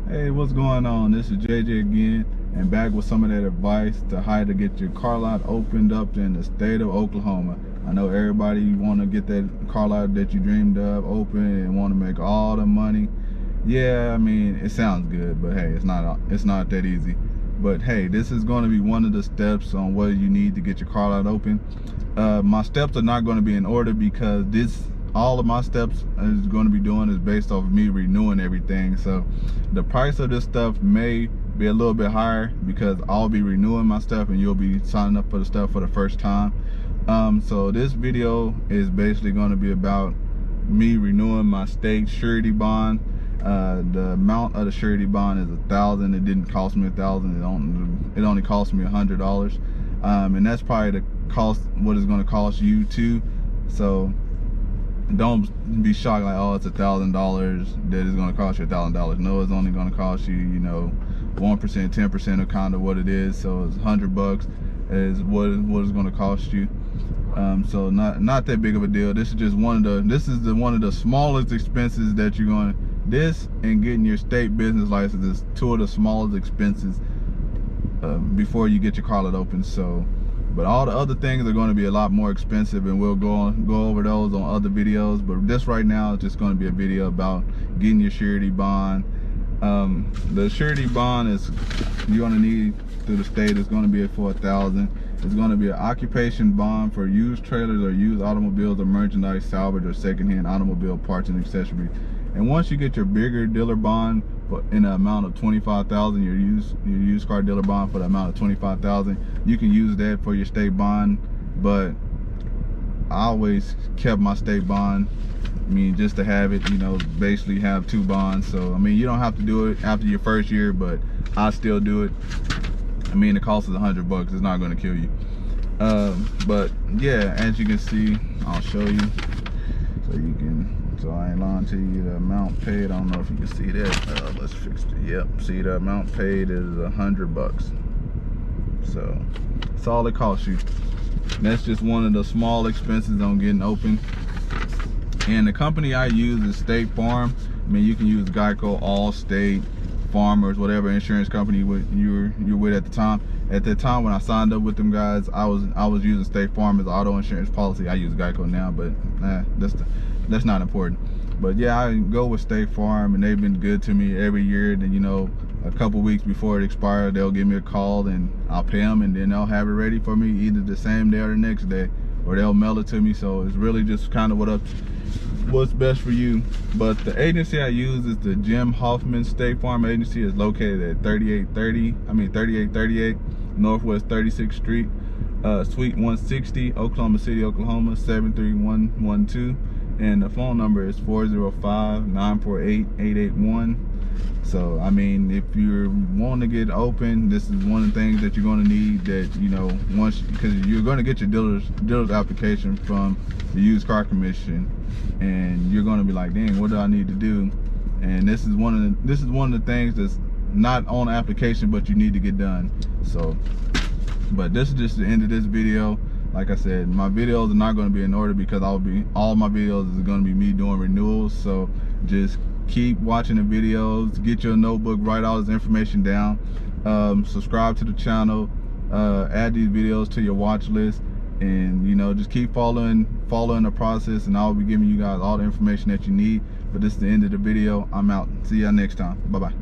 Hey, what's going on? This is JJ again, and back with some of that advice to how to get your car lot opened up in the state of Oklahoma. I know everybody want to get that car lot that you dreamed of open and want to make all the money. Yeah, I mean, it sounds good, but hey, it's not that easy. But hey, this is going to be one of the steps on what you need to get your car lot open. My steps are not going to be in order because all of my steps is going to be doing is based off of me renewing everything. So the price of this stuff may be a little bit higher because I'll be renewing my stuff and you'll be signing up for the stuff for the first time. So this video is basically going to be about me renewing my state surety bond. The amount of the surety bond is $1,000. It didn't cost me $1,000. It only cost me $100. And that's probably the cost, what it's going to cost you too. So don't be shocked like, oh, it's $1,000 that is going to cost you $1,000. No, it's only going to cost you, 1%, 10% of kind of what it is. So it's $100 is what it's going to cost you. So not that big of a deal. This is just one of the smallest expenses that you're going to. This and getting your state business license is two of the smallest expenses before you get your car lot open. So, but all the other things are going to be a lot more expensive, and we'll go over those on other videos. But this right now is just going to be a video about getting your surety bond. The surety bond is you're going to need through the state. It's going to be for $1,000. It's going to be an occupation bond for used trailers or used automobiles or merchandise, salvage or secondhand automobile parts and accessories. And once you get your bigger dealer bond in the amount of $25,000, your used car dealer bond for the amount of $25,000, you can use that for your state bond. But I always kept my state bond, just to have it, basically have two bonds. So you don't have to do it after your first year, but I still do it. The cost is $100. It's not going to kill you. But yeah, as you can see, I'll show you so I ain't lying to you. The amount paid, I don't know if you can see that. Let's fix it. Yep, see, the amount paid is $100. So that's all it costs you. And that's just one of the small expenses on getting open. And the company I use is State Farm. You can use Geico, Allstate, Farmers, whatever insurance company you're with at the time. At the time when I signed up with them guys, I was using State Farm as auto insurance policy. I use Geico now, but that's not important. But yeah, I go with State Farm, and they've been good to me every year. And a couple weeks before it expires, they'll give me a call and I'll pay them, and then they'll have it ready for me either the same day or the next day, or they'll mail it to me. So it's really just kind of what's best for you. But the agency I use is the Jim Hoffman State Farm agency. Is located at 3838 Northwest 36th Street, Suite 160, Oklahoma City, Oklahoma 73112. And the phone number is 405-948-881. So if you're wanting to get open, this is one of the things that you're going to need. That once, because you're going to get your dealer's application from the used car commission, and you're going to be like, dang, what do I need to do? And this is one of the things that's not on the application, but you need to get done. So, but this is just the end of this video. Like I said, my videos are not going to be in order because all my videos is going to be me doing renewals. So just keep watching the videos, get your notebook, write all this information down, subscribe to the channel, add these videos to your watch list, and just keep following the process, and I'll be giving you guys all the information that you need. But this is the end of the video. I'm out. See y'all next time. Bye bye.